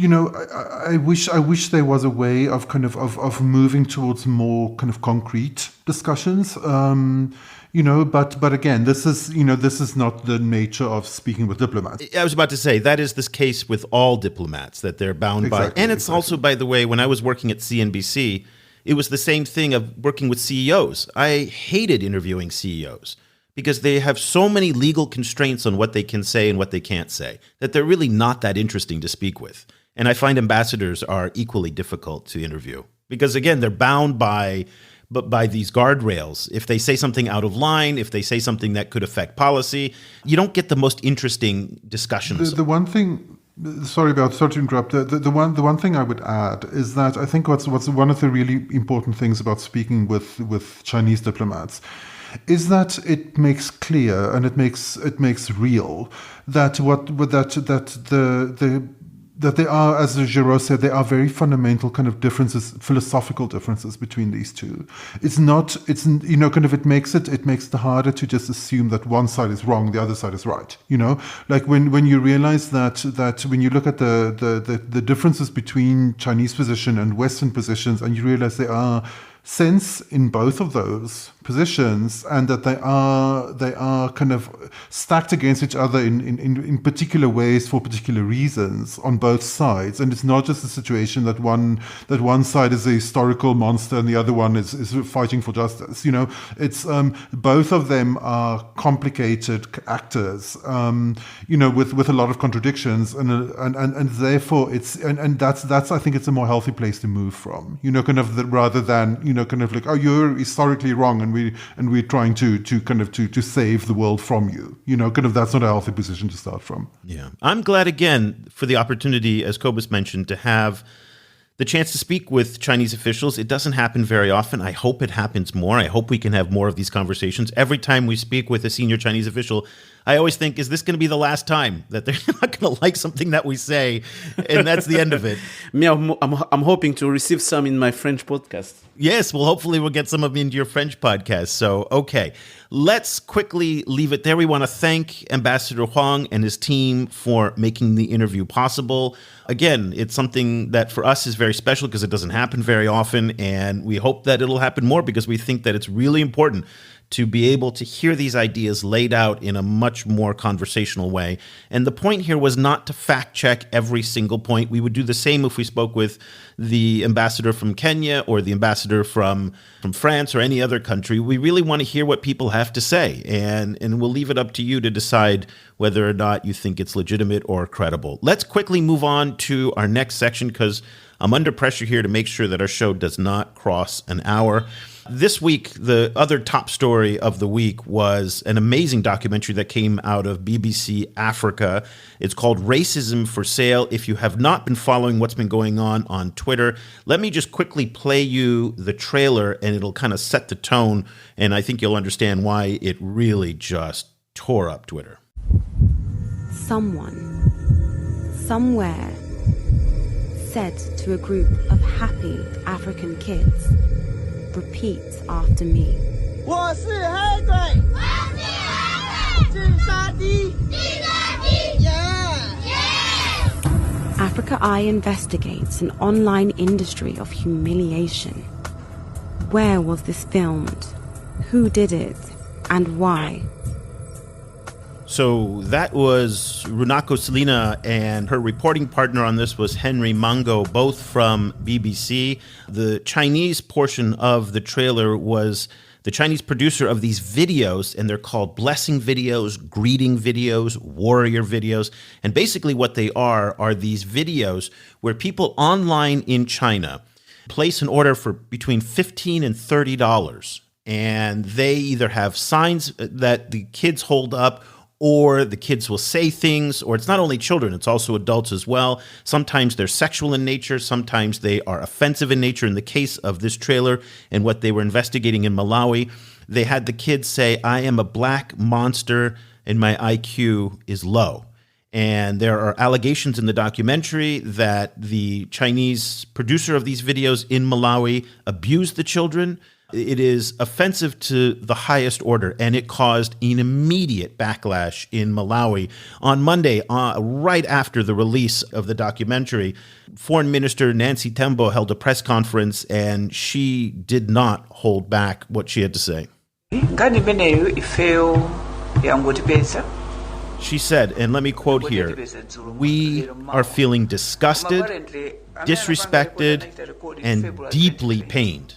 I wish there was a way of moving towards more kind of concrete discussions. But again, this is not the nature of speaking with diplomats. I was about to say that is this case with all diplomats, that they're bound by, and it's also, by the way, when I was working at CNBC, it was the same thing of working with CEOs. I hated interviewing CEOs because they have so many legal constraints on what they can say and what they can't say that they're really not that interesting to speak with. And I find ambassadors are equally difficult to interview because, again, they're bound by these guardrails. If they say something out of line, if they say something that could affect policy, you don't get the most interesting discussions. The one thing, sorry to interrupt. The one thing I would add is that I think what's one of the really important things about speaking with Chinese diplomats is that it makes clear and it makes real that that there are, as Geraud said, there are very fundamental kind of differences, philosophical differences between these two. It makes it harder to just assume that one side is wrong, the other side is right. Like when you realize that when you look at the differences between Chinese position and Western positions, and you realize there are sense in both of those positions, and that they are kind of stacked against each other in particular ways for particular reasons on both sides. And it's not just a situation that one side is a historical monster and the other one is fighting for justice. It's both of them are complicated actors, with a lot of contradictions, and therefore that's I think it's a more healthy place to move from. Rather than like, oh, you're historically wrong and we're trying to save the world from you. That's not a healthy position to start from. Yeah. I'm glad again for the opportunity, as Cobus mentioned, to have the chance to speak with Chinese officials. It doesn't happen very often. I hope it happens more. I hope we can have more of these conversations. Every time we speak with a senior Chinese official, I always think, is this going to be the last time that they're not going to like something that we say? And that's the end of it. I'm hoping to receive some in my French podcast. Yes, well, hopefully we'll get some of them into your French podcast. So, okay, let's quickly leave it there. We want to thank Ambassador Huang and his team for making the interview possible. Again, it's something that for us is very special because it doesn't happen very often, and we hope that it'll happen more because we think that it's really important to be able to hear these ideas laid out in a much more conversational way. And the point here was not to fact check every single point. We would do the same if we spoke with the ambassador from Kenya or the ambassador from France or any other country. We really want to hear what people have to say, and we'll leave it up to you to decide whether or not you think it's legitimate or credible. Let's quickly move on to our next section because I'm under pressure here to make sure that our show does not cross an hour. This week, the other top story of the week was an amazing documentary that came out of BBC Africa. It's called Racism for Sale. If you have not been following what's been going on Twitter, let me just quickly play you the trailer and it'll kind of set the tone. And I think you'll understand why it really just tore up Twitter. Someone, somewhere, said to a group of happy African kids, repeat after me. 我是黑鬼，我是黑鬼，自杀的，自杀的， yeah. Africa Eye investigates an online industry of humiliation. Where was this filmed? Who did it? And why? So that was Runako Selina, and her reporting partner on this was Henry Mango, both from BBC. The Chinese portion of the trailer was the Chinese producer of these videos, and they're called blessing videos, greeting videos, warrior videos. And basically what they are these videos where people online in China place an order for between $15 and $30. And they either have signs that the kids hold up, or the kids will say things, or it's not only children, it's also adults as well. Sometimes they're sexual in nature, sometimes they are offensive in nature. In the case of this trailer and what they were investigating in Malawi, they had the kids say, "I am a black monster and my IQ is low." And there are allegations in the documentary that the Chinese producer of these videos in Malawi abused the children. It is offensive to the highest order, and it caused an immediate backlash in Malawi. On Monday, right after the release of the documentary, Foreign Minister Nancy Tembo held a press conference, and she did not hold back what she had to say. She said, and let me quote here, "We are feeling disgusted, disrespected, and deeply pained."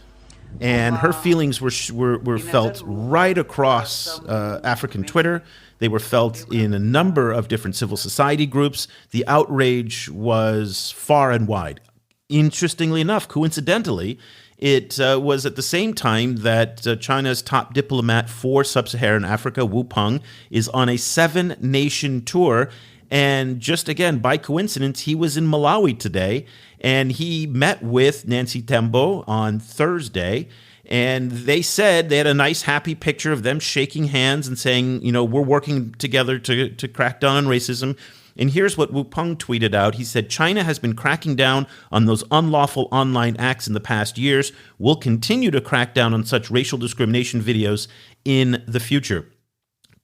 And her feelings were felt right across African Twitter. They were felt in a number of different civil society groups. The outrage was far and wide. Interestingly enough, coincidentally, it was at the same time that China's top diplomat for sub-Saharan Africa, Wu Peng, is on a 7-nation tour. And just again, by coincidence, he was in Malawi today, and he met with Nancy Tembo on Thursday. And they said they had a nice, happy picture of them shaking hands and saying, we're working together to crack down on racism. And here's what Wu Peng tweeted out. He said, "China has been cracking down on those unlawful online acts in the past years. We'll continue to crack down on such racial discrimination videos in the future."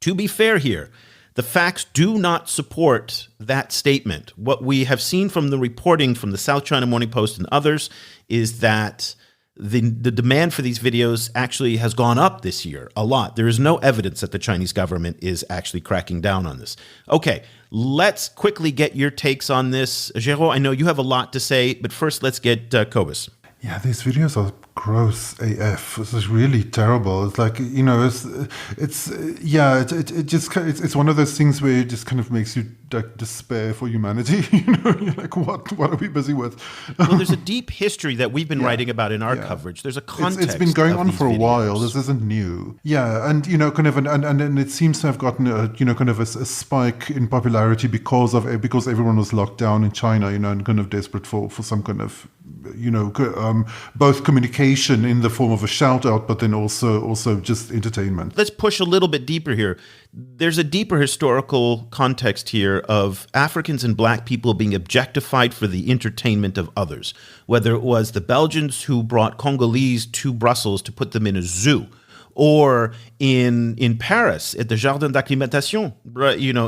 To be fair here, the facts do not support that statement. What we have seen from the reporting from the South China Morning Post and others is that the demand for these videos actually has gone up this year a lot. There is no evidence that the Chinese government is actually cracking down on this. Okay, let's quickly get your takes on this. Geraud, I know you have a lot to say, but first let's get Cobus. Yeah, these videos are gross AF. This is really terrible. It's like, it's one of those things where it just kind of makes you like despair for humanity. You're like, what are we busy with? Well, there's a deep history that we've been writing about in our coverage. There's a context. It's been going on for a videos. while. This isn't new. Yeah, and and it seems to have gotten a spike in popularity because everyone was locked down in China, and kind of desperate for some kind of both communication in the form of a shout out, but then also just entertainment. Let's push a little bit deeper here. There's a deeper historical context here of Africans and black people being objectified for the entertainment of others, whether it was the Belgians who brought Congolese to Brussels to put them in a zoo, or in Paris at the Jardin d'Acclimatation,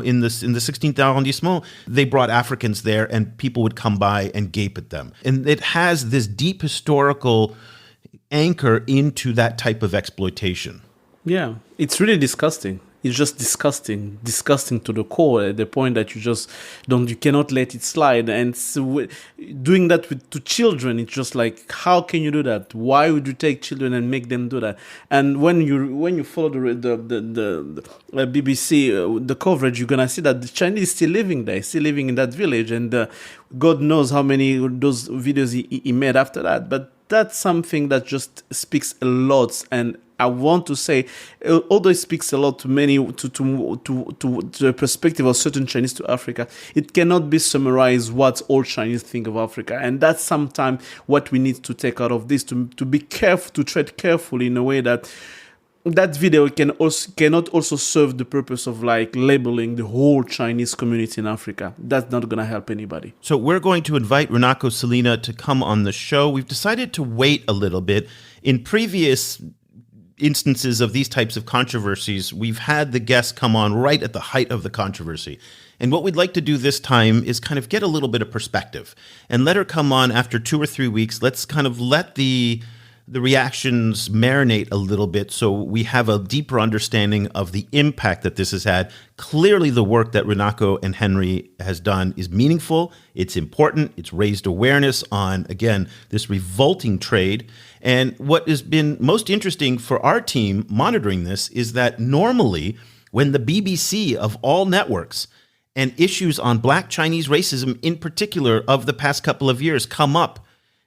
in the 16th arrondissement, they brought Africans there and people would come by and gape at them. And it has this deep historical anchor into that type of exploitation. Yeah, it's really disgusting. It's just disgusting to the core, at the point that you cannot let it slide. And so doing that to children, it's just like, how can you do that? Why would you take children and make them do that? And when you follow the BBC, the coverage, you're gonna see that the Chinese is still living there, still living in that village, and God knows how many of those videos he made after that. But that's something that just speaks a lot. And I want to say, although it speaks a lot to many, to the perspective of certain Chinese to Africa, it cannot be summarized what all Chinese think of Africa. And that's sometimes what we need to take out of this, to be careful, to tread carefully in a way that video cannot also serve the purpose of like labeling the whole Chinese community in Africa. That's not going to help anybody. So we're going to invite Runako Selina to come on the show. We've decided to wait a little bit. In previous instances of these types of controversies, we've had the guests come on right at the height of the controversy. And what we'd like to do this time is kind of get a little bit of perspective and let her come on after 2 or 3 weeks. Let's kind of let the the reactions marinate a little bit so we have a deeper understanding of the impact that this has had. Clearly, the work that Renako and Henry has done is meaningful. It's important. It's raised awareness on, again, this revolting trade. And what has been most interesting for our team monitoring this is that normally when the BBC of all networks and issues on Black Chinese racism in particular of the past couple of years come up,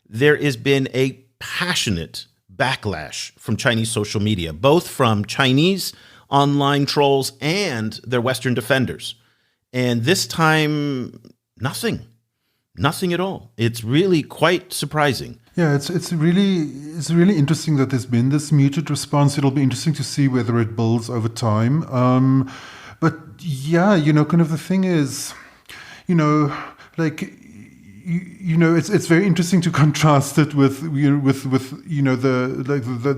there has been a passionate backlash from Chinese social media, both from Chinese online trolls and their Western defenders. And this time, nothing at all. It's really quite surprising. Yeah, it's really interesting that there's been this muted response. It'll be interesting to see whether it builds over time. But yeah, kind of the thing is, it's very interesting to contrast it with the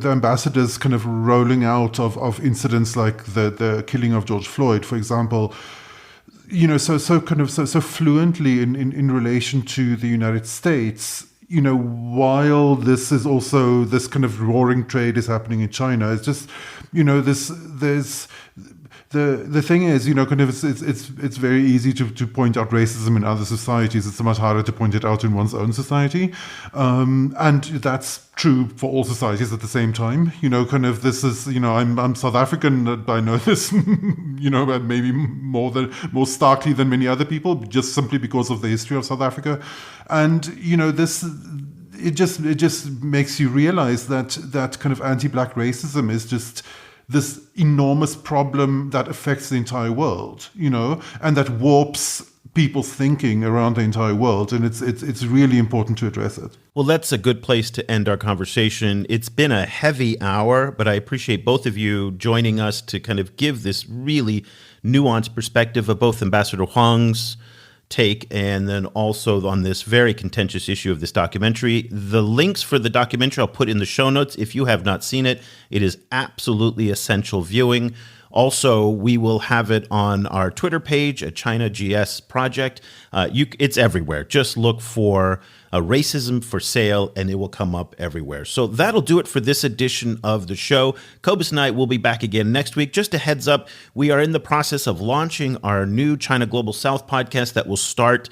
ambassadors kind of rolling out of incidents like the killing of George Floyd, for example. So fluently in relation to the United States. While this is also this kind of roaring trade is happening in China, it's just the thing is, kind of it's very easy to point out racism in other societies. It's much harder to point it out in one's own society, and that's true for all societies at the same time. Kind of this is, I'm South African, I know this, but maybe more starkly than many other people, just simply because of the history of South Africa, and this. It just makes you realize that kind of anti-Black racism is just this enormous problem that affects the entire world, and that warps people's thinking around the entire world. And it's really important to address it. Well, that's a good place to end our conversation. It's been a heavy hour, but I appreciate both of you joining us to kind of give this really nuanced perspective of both Ambassador Huang's take and then also on this very contentious issue of this documentary. The links for the documentary I'll put in the show notes. If you have not seen it, it is absolutely essential viewing. Also, we will have it on our Twitter page at China GS Project. It's everywhere. Just look for Racism for Sale, and it will come up everywhere. So that'll do it for this edition of the show. Cobus and I will be back again next week. Just a heads up, we are in the process of launching our new China Global South podcast that will start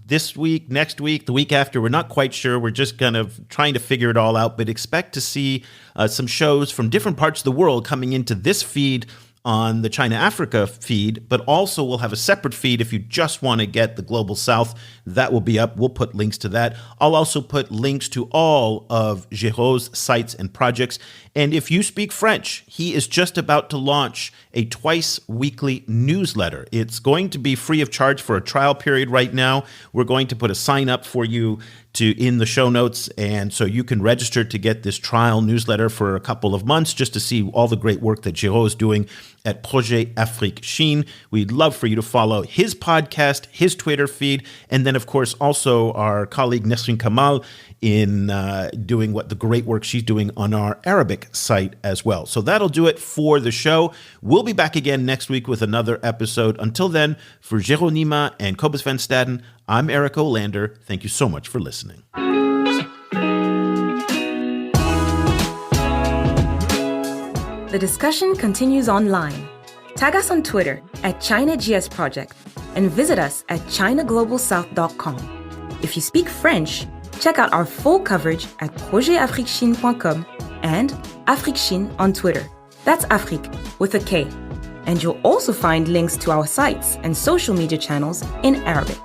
this week, next week, the week after. We're not quite sure. We're just kind of trying to figure it all out, but expect to see some shows from different parts of the world coming into this feed on the China Africa feed, but also we'll have a separate feed if you just want to get the Global South. That will be up. We'll put links to that. I'll also put links to all of Geraud's sites and projects. And if you speak French, he is just about to launch a twice-weekly newsletter. It's going to be free of charge for a trial period right now. We're going to put a sign up for you in the show notes, and so you can register to get this trial newsletter for a couple of months just to see all the great work that Geraud is doing at Projet Afrique Chine. We'd love for you to follow his podcast, his Twitter feed, and then, of course, also our colleague Nesrin Kamal in doing the great work she's doing on our Arabic site as well. So that'll do it for the show. We'll be back again next week with another episode. Until then, for Geraud Neema and Cobus van Staden, I'm Eric Olander. Thank you so much for listening. The discussion continues online. Tag us on Twitter at China GS Project and visit us at ChinaGlobalSouth.com. If you speak French, check out our full coverage at projetafriquechine.com and Afrique Chine on Twitter. That's Afrique with a K. And you'll also find links to our sites and social media channels in Arabic.